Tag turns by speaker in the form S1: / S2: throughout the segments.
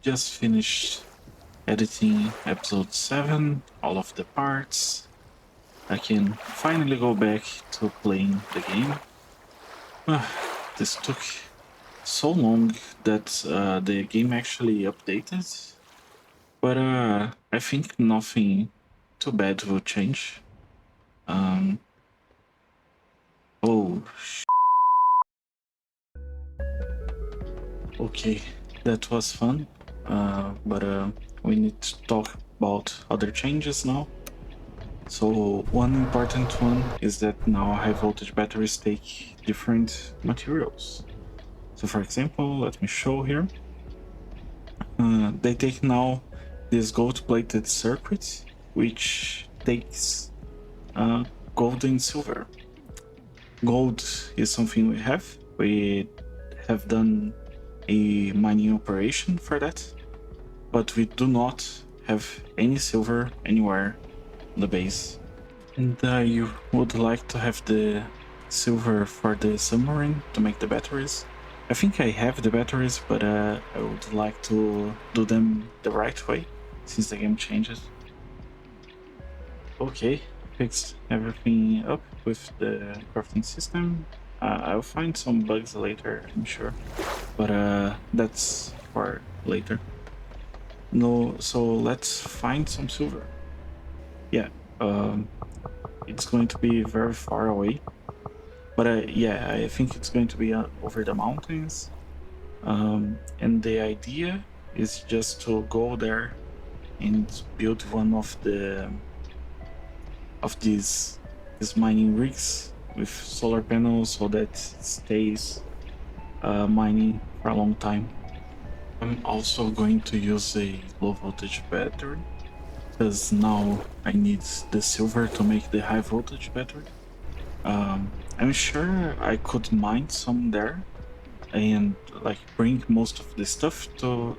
S1: just finished editing episode 7, all of the parts. I can finally go back to playing the game. This took so long that the game actually updated, but I think nothing too bad will change. Oh, okay, that was fun, but we need to talk about other changes now. So one important one is that now high voltage batteries take different materials. So for example, let me show here. They take now this gold-plated circuit, which takes gold and silver. Gold is something we have. We have done a mining operation for that, but we do not have any silver anywhere on the base. And you would like to have the silver for the submarine to make the batteries. I think I have the batteries, but I would like to do them the right way since the game changes. Okay, fixed everything up with the crafting system. I'll find some bugs later, I'm sure, but that's for later. No, so let's find some silver. Yeah, it's going to be very far away, but yeah, I think it's going to be over the mountains. And the idea is just to go there and build one of these mining rigs with solar panels so that it stays mining for a long time. I'm also going to use a low voltage battery because now I need the silver to make the high voltage battery. I'm sure I could mine some there and like bring most of the stuff to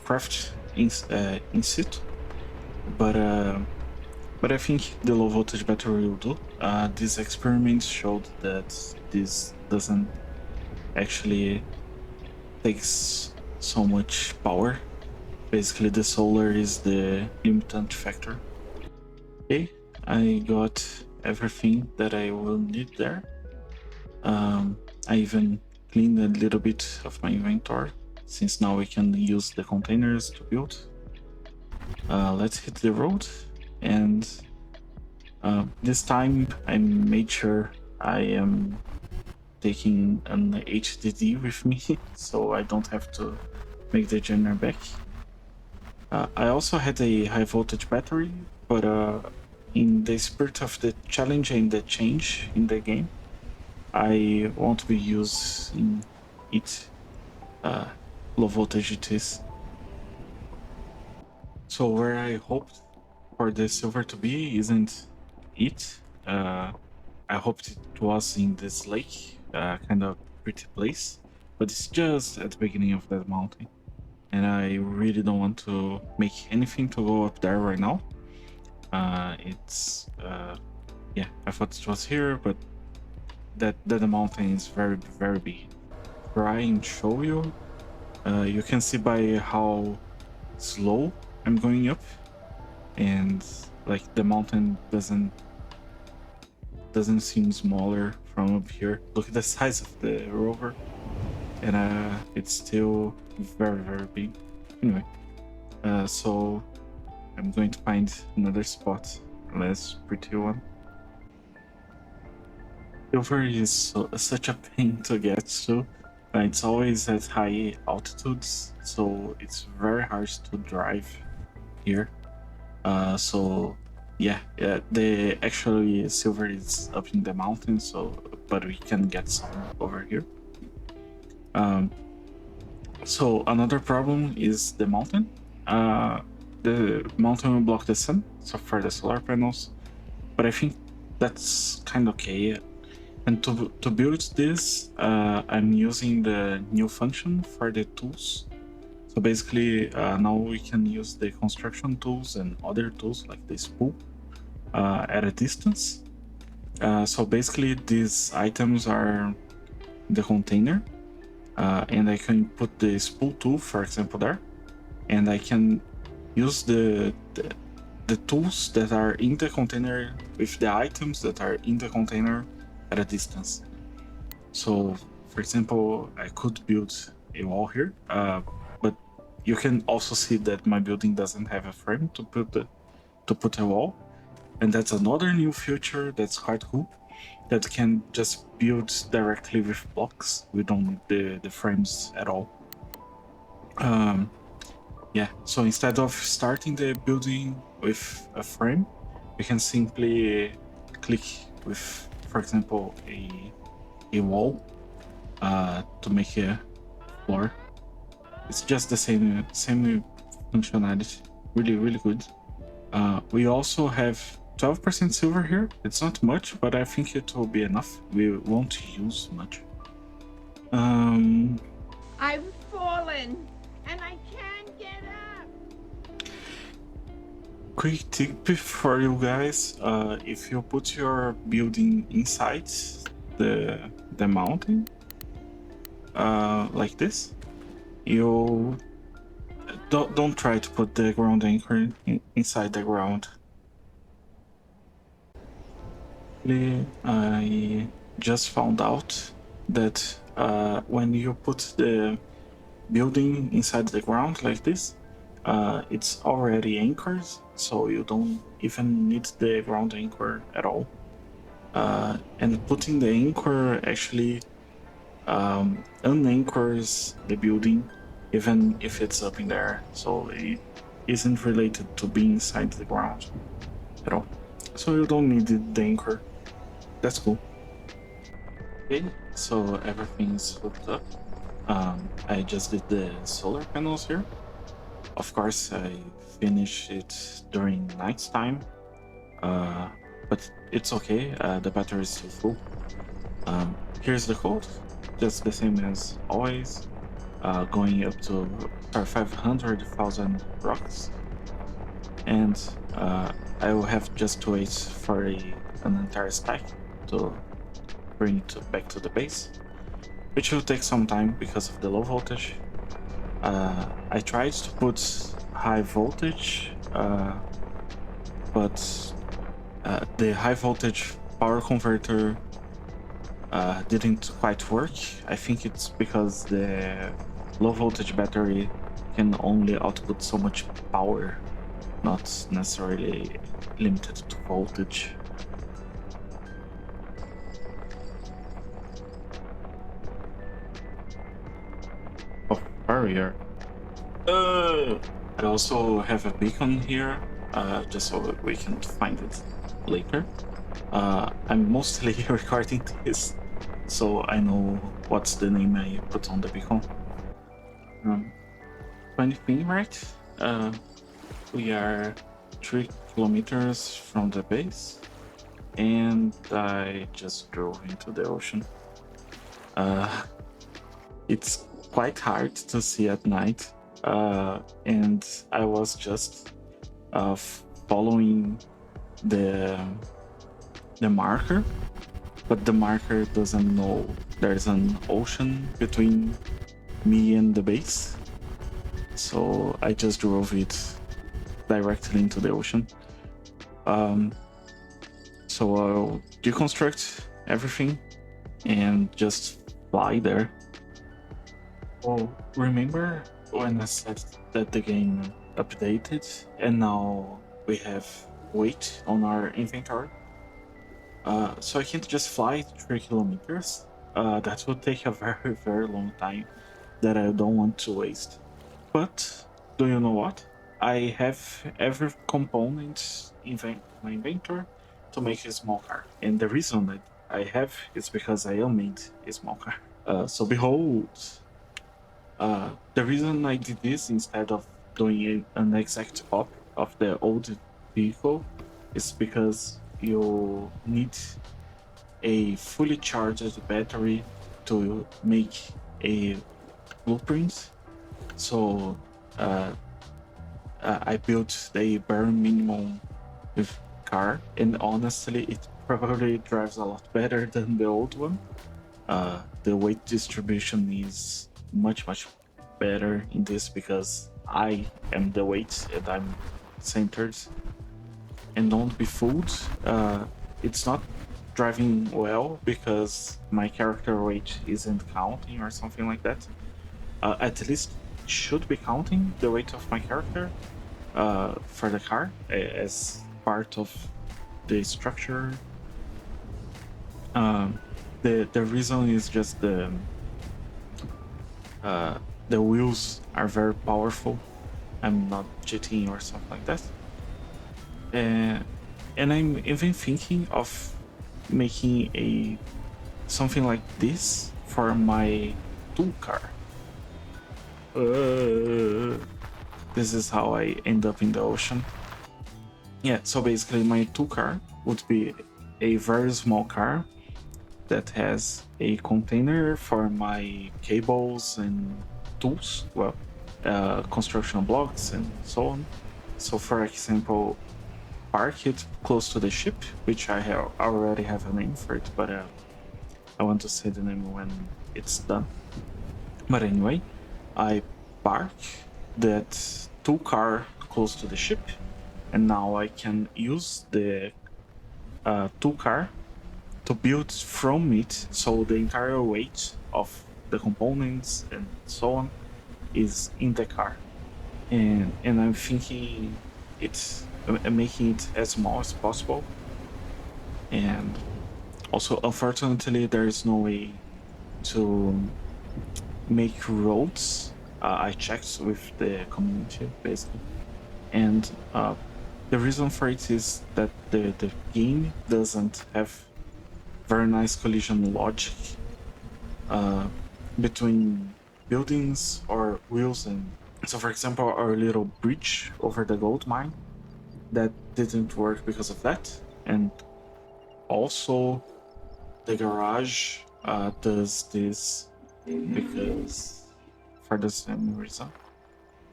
S1: craft in situ, but I think the low voltage battery will do. These experiments showed that this doesn't actually takes so much power. Basically, the solar is the limiting factor. Okay, I got everything that I will need there. I even cleaned a little bit of my inventory since now we can use the containers to build. Let's hit the road, and this time I made sure I am taking an HDD with me so I don't have to make the journey back. I also had a high voltage battery, but in the spirit of the challenge and the change in the game, I won't be using it. Low voltage it is. So where I hoped for the silver to be isn't it. I hoped it was in this lake, kind of pretty place, but it's just at the beginning of that mountain. And I really don't want to make anything to go up there right now. Yeah, I thought it was here, but that the mountain is very, very big. Try and show you. You can see by how slow I'm going up, and like the mountain doesn't seem smaller from up here. Look at the size of the rover, and it's still very, very big. Anyway, so I'm going to find another spot, a less pretty one. Silver is such a pain to get to. It's always at high altitudes, so it's very hard to drive here. So yeah, the actually silver is up in the mountains, so but we can get some over here. So another problem is the mountain. The mountain will block the sun, so for the solar panels, but I think that's kind of okay. And to build this, I'm using the new function for the tools. So basically, now we can use the construction tools and other tools like the spool at a distance. So basically, these items are in the container, and I can put the spool tool, for example, there. and I can use the tools that are in the container with the items that are in the container at a distance. So, for example, I could build a wall here, but you can also see that my building doesn't have a frame to put a wall, and that's another new feature that's quite cool. That can just build directly with blocks. We don't need the frames at all. Yeah, so instead of starting the building with a frame, we can simply click with, for example, a wall to make a floor. It's just the same functionality. Really good. We also have 12% silver here. It's not much, but I think it will be enough. We won't use much.
S2: I've fallen and I can't get up.
S1: Quick tip for you guys: if you put your building inside the mountain, like this, you don't try to put the ground anchor inside the ground. I just found out that when you put the building inside the ground like this, it's already anchored, so you don't even need the ground anchor at all. And putting the anchor actually unanchors the building, even if it's up in there, so it isn't related to being inside the ground at all. So you don't need the anchor. That's cool. Okay, so everything's hooked up. I just did the solar panels here. Of course, I finished it during night time, but it's okay. The battery is still full. Here's the code, just the same as always, going up to 500,000 rocks, and I will have just to wait for an entire stack to bring it back to the base, which will take some time because of the low voltage. I tried to put high voltage, but the high voltage power converter didn't quite work. I think it's because the low voltage battery can only output so much power, not necessarily limited to voltage. Oh, barrier. I also have a beacon here, just so we can find it later. I'm mostly recording this, so I know what's the name I put on the beacon. 20 ping, right? We are 3 kilometers from the base, and I just drove into the ocean. It's quite hard to see at night, and I was just following the marker, but the marker doesn't know there's an ocean between me and the base, so I just drove it directly into the ocean. So I'll deconstruct everything and just fly there. Oh, remember when I said that the game updated and now we have weight on our inventory? So I can't just fly 3 kilometers. That would take a very long time that I don't want to waste. But do you know what? I have every component in my inventory to make a small car. And the reason that I have is because I made a small car. So behold, the reason I did this instead of doing an exact copy of the old vehicle is because you need a fully charged battery to make a blueprint. So I built the bare minimum with car, and honestly, it probably drives a lot better than the old one. The weight distribution is much better in this because I am the weight and I'm centered. And don't be fooled, it's not driving well because my character weight isn't counting or something like that. At least it should be counting the weight of my character for the car as part of the structure. The reason is just the wheels are very powerful. I'm not cheating or something like that. Uh, and I'm even thinking of making a something like this for my tool car. This is how I end up in the ocean. Yeah, so basically my tool car would be a very small car that has a container for my cables and tools, well, construction blocks and so on. So for example, park it close to the ship, which already have a name for it, but I want to say the name when it's done. But anyway, I park that tool car close to the ship, and now I can use the tool car to build from it, so the entire weight of the components and so on is in the car. And I'm thinking it's making it as small as possible. And also, unfortunately, there is no way to make roads. I checked with the community basically, and the reason for it is that the game doesn't have very nice collision logic uh, between buildings or wheels. And so, for example, our little bridge over the gold mine that didn't work because of that, and also the garage does this because for the same reason.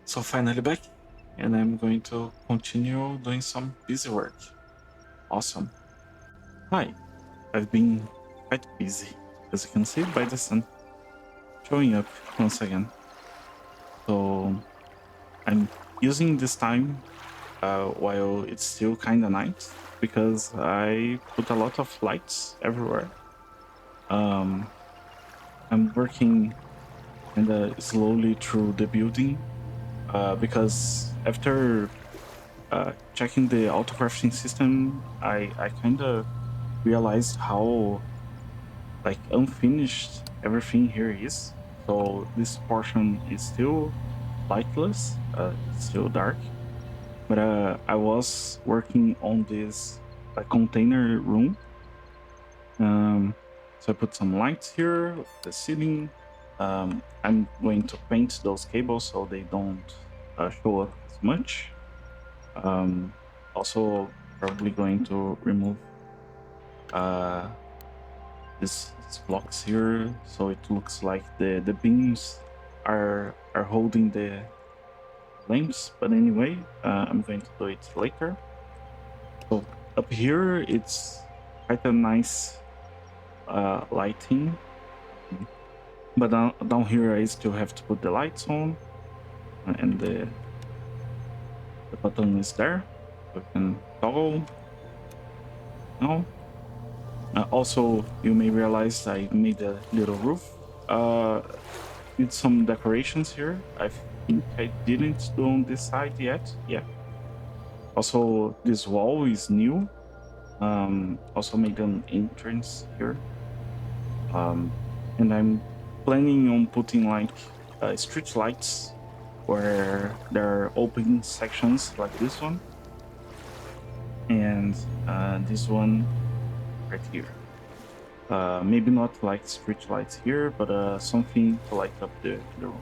S1: So finally back, and I'm going to continue doing some busy work. Awesome. Hi, I've been quite busy, as you can see by the sun showing up once again. So I'm using this time while it's still kind of night because I put a lot of lights everywhere. Um, I'm working kind of slowly through the building because after checking the autocrafting system, I kind of realized how like unfinished everything here is. So this portion is still lightless, it's still dark. But I was working on this container room. So I put some lights here, the ceiling. I'm going to paint those cables so they don't show up as much. Also, probably going to remove uh, these blocks here so it looks like the beams are holding the lamps. But anyway, I'm going to do it later. So up here, it's quite a nice lighting, but down here I still have to put the lights on, and the button is there. We can toggle now. Also, you may realize I made a little roof. Did some decorations here. I think I didn't do on this side yet. Yeah. Also, this wall is new. Also made an entrance here. And I'm planning on putting like street lights where there are open sections like this one and this one right here. Maybe not like street lights here, but something to light up the room.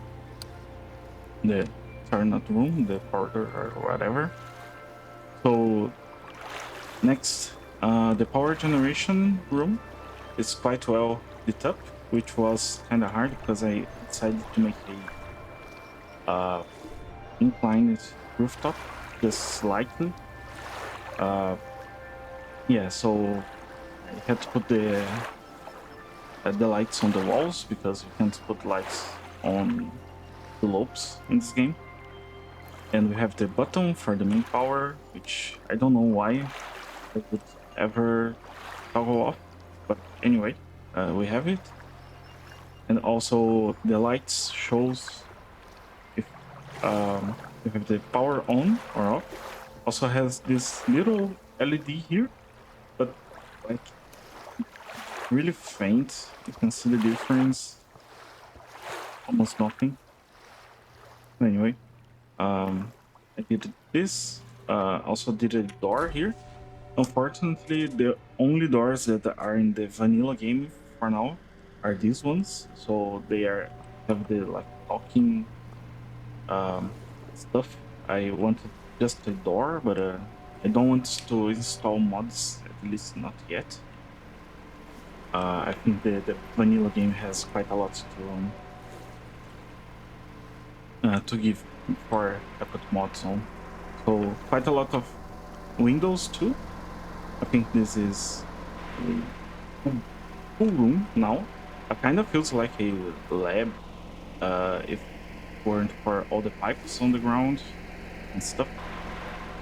S1: Sorry, not the room, the corridor or whatever. So next, the power generation room is quite well lit up, which was kind of hard because I decided to make a inclined rooftop just slightly. Yeah, so I had to put the lights on the walls because you can't put lights on slopes in this game. And we have the button for the main power, which I don't know why I would ever toggle off. But anyway, we have it. And also the lights shows if we have the power on or off. Also has this little LED here, but like really faint. You can see the difference, almost nothing. Anyway, I did this. Also did a door here. Unfortunately, the only doors that are in the vanilla game for now are these ones. So they are have the like talking stuff. I wanted just a door, but I don't want to install mods, at least not yet. I think the vanilla game has quite a lot to give before I put mods on. So quite a lot of windows too. I think this is a cool room now. It kind of feels like a lab if it weren't for all the pipes on the ground and stuff.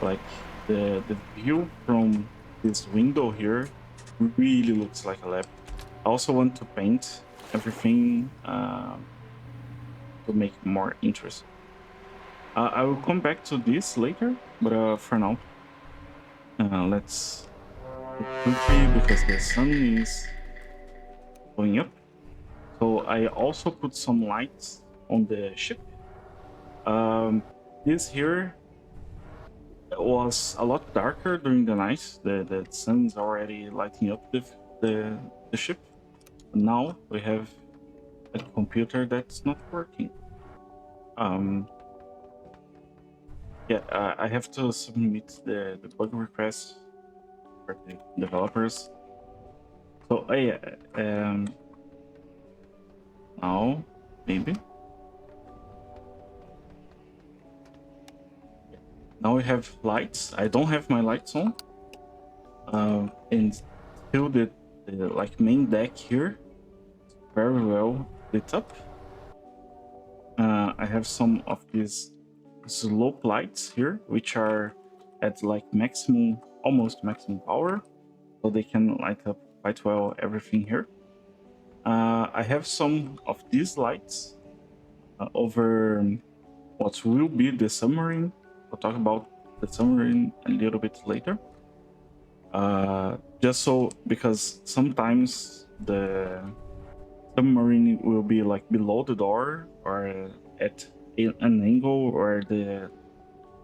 S1: Like the view from this window here really looks like a lab. I also want to paint everything to make it more interesting. I will come back to this later, but for now, let's look quickly because the sun is going up. So I also put some lights on the ship. This here was a lot darker during the night. The sun is already lighting up the ship. Now we have a computer that's not working. Yeah, I have to submit the bug request for the developers. So yeah, now maybe. Now we have lights. I don't have my lights on. And still the like main deck here is very well lit up. I have some of these slope lights here, which are at like maximum, almost maximum power, so they can light up quite well everything here. I have some of these lights over what will be the submarine. I'll talk about the submarine a little bit later. Just so, because sometimes the submarine will be like below the door or at an angle where the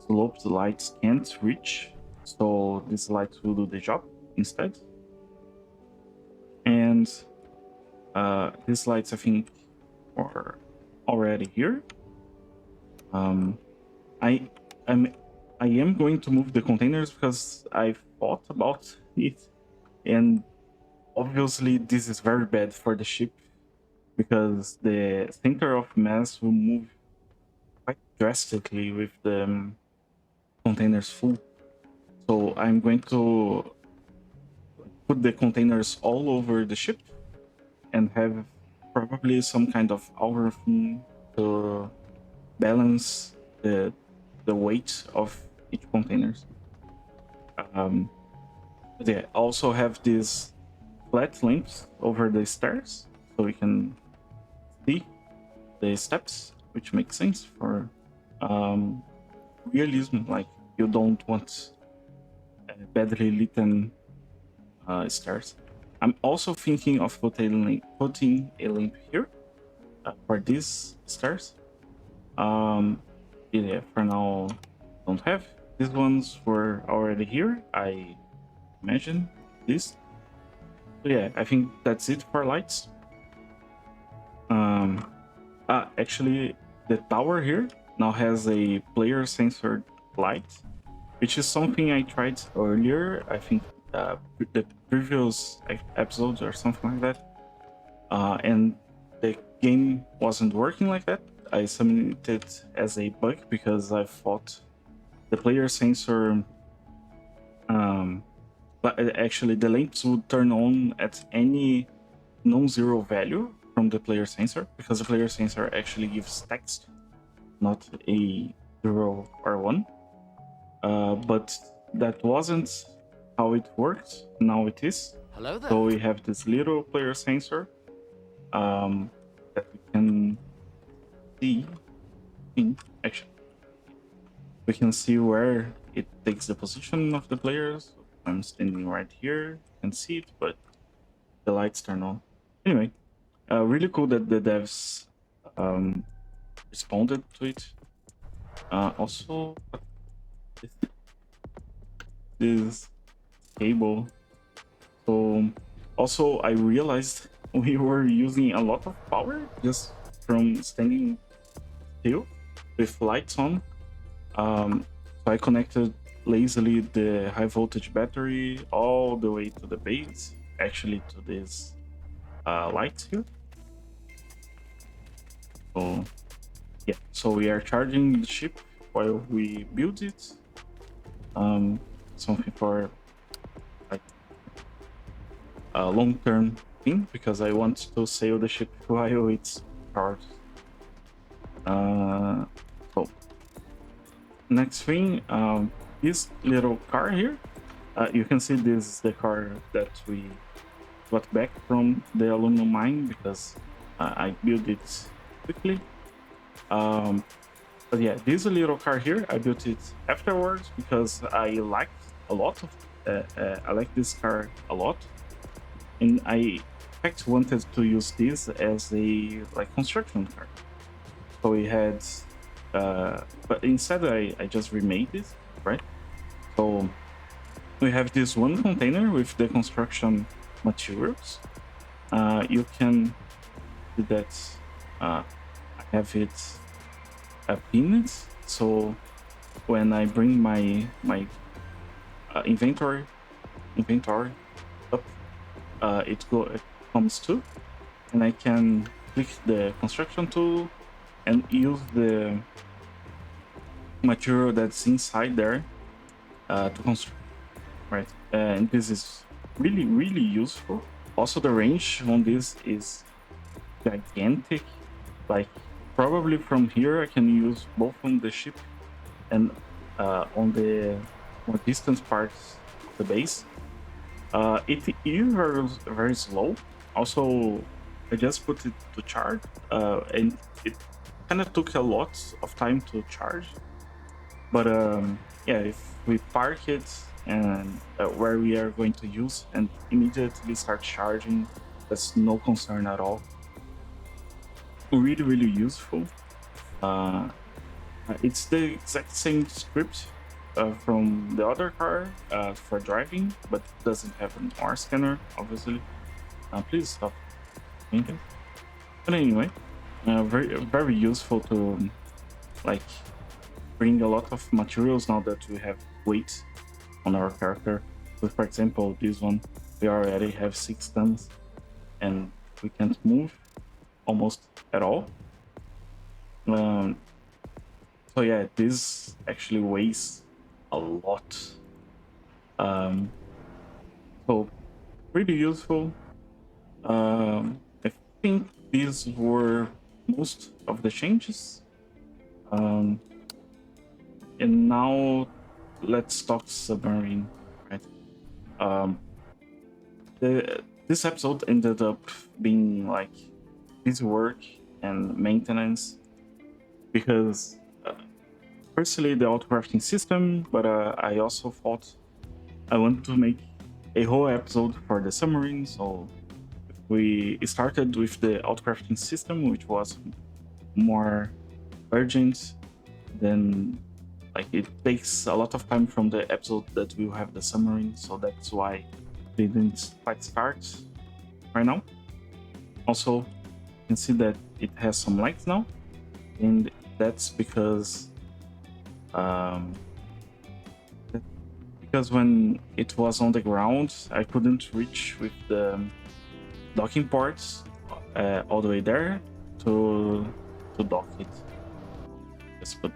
S1: sloped lights can't reach, so these lights will do the job instead. And these lights I think are already here. I am going to move the containers because I thought about it, and obviously this is very bad for the ship because the center of mass will move quite drastically with the containers full. So I'm going to put the containers all over the ship and have probably some kind of algorithm to balance the weight of each containers. They also have these flat lamps over the stairs, so we can see the steps, which makes sense for realism. Like you don't want badly lit stairs. I'm also thinking of putting a lamp here for these stairs. Yeah, for now, don't have. These ones were already here, I imagine this. So yeah, I think that's it for lights. Actually, the tower here now has a player sensor light, which is something I tried earlier. I think the previous episodes or something like that, and the game wasn't working like that. I submitted it as a bug because I thought the player sensor, but actually the lamps would turn on at any non-zero value from the player sensor, because the player sensor actually gives text not a 0 or 1. But that wasn't how it worked. Now it is.
S3: Hello there.
S1: So we have this little player sensor that we can see. Actually, we can see where it takes the position of the players. I'm standing right here, you can see it, but the lights turn on. Anyway, really cool that the devs responded to it. Also, this cable. So also I realized we were using a lot of power just from standing still with lights on. So I connected lazily the high voltage battery all the way to the base, actually to this lights here. So yeah, so we are charging the ship while we build it. Something for like a long-term thing, because I want to sail the ship while it's charged. So next thing, this little car here, you can see this is the car that we got back from the aluminum mine, because I built it quickly. But yeah, this little car here, I built it afterwards because I liked a lot of I like this car a lot, and I in fact wanted to use this as a like construction car. So we had but instead I just remade this, right? So we have this one container with the construction materials. You can do that. I have it pinned, so when I bring my inventory up, it comes to, and I can click the construction tool and use the material that's inside there to construct, right? And this is really useful. Also, the range on this is gigantic. Like, probably from here I can use both on the ship and on the more distant parts of the base. It is very slow. Also, I just put it to charge, and it kind of took a lot of time to charge. But yeah, if we park it and where we are going to use and immediately start charging, that's no concern at all. Really useful. It's the exact same script from the other car for driving, but it doesn't have an R scanner, obviously. Please stop painting. But anyway, very useful to like bring a lot of materials now that we have weight on our character. So for example, this one, we already have 6 tons and we can't move almost at all. So yeah, this actually weighs a lot. So pretty useful. I think these were most of the changes. And now let's talk submarine, right? This episode ended up being like busy work and maintenance because firstly the autocrafting system, but I also thought I want to make a whole episode for the submarine. So we started with the autocrafting system, which was more urgent. Then like it takes a lot of time from the episode that we will have the submarine, so that's why they didn't quite start right now. Also, you can see that it has some lights now, and that's because when it was on the ground, I couldn't reach with the docking ports all the way there to dock it. Just put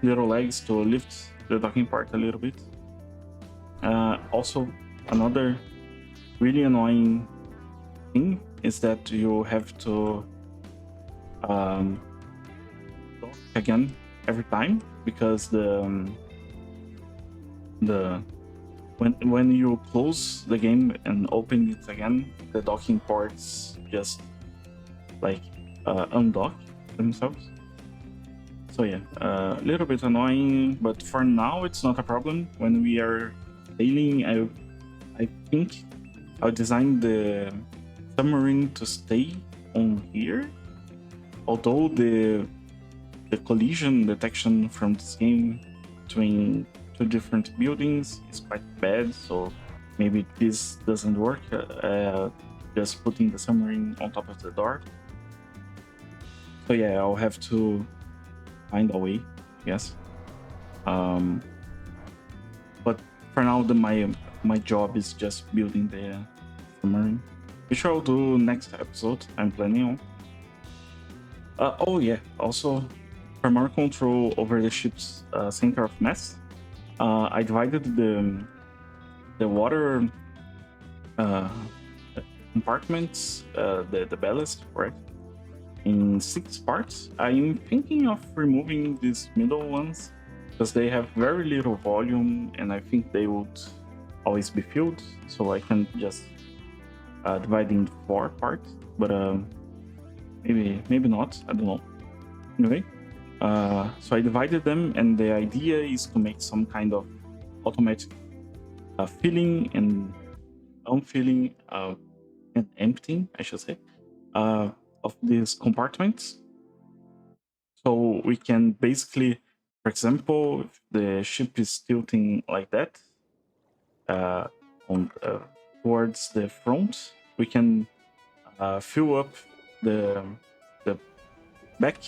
S1: little legs to lift the docking part a little bit. Also, another really annoying thing is that you have to dock again every time because the when you close the game and open it again, the docking ports just like undock themselves. So yeah, a little bit annoying, but for now it's not a problem. When we are sailing, I think I'll design the submarine to stay on here. Although the collision detection from this game between two different buildings is quite bad, so maybe this doesn't work. Just putting the submarine on top of the door. So yeah, I'll have to find a way, yes. But for now, my job is just building the submarine, which I'll do next episode. I'm planning on. Oh yeah, also for more control over the ship's center of mass, I divided the water compartments, the ballast, right, in 6 parts. I'm thinking of removing these middle ones because they have very little volume, and I think they would always be filled. So I can just divide in 4 parts, but maybe not. I don't know. Anyway, so I divided them, and the idea is to make some kind of automatic filling and unfilling and emptying, I should say, of these compartments. So we can basically, for example, if the ship is tilting like that towards the front, we can fill up the back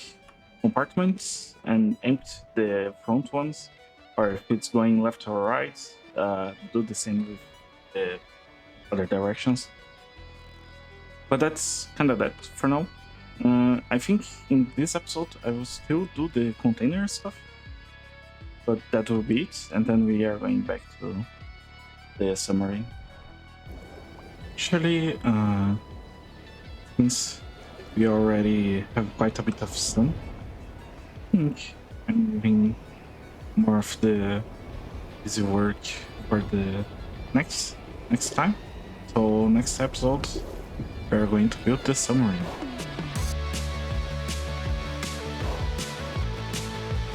S1: compartments and empty the front ones. Or if it's going left or right, do the same with the other directions. But that's kind of that for now. I think in this episode I will still do the container stuff, but that will be it, and then we are going back to the submarine. Actually, since we already have quite a bit of sun, I think I'm moving more of the busy work for the next time. So next episode, we're going to build the submarine.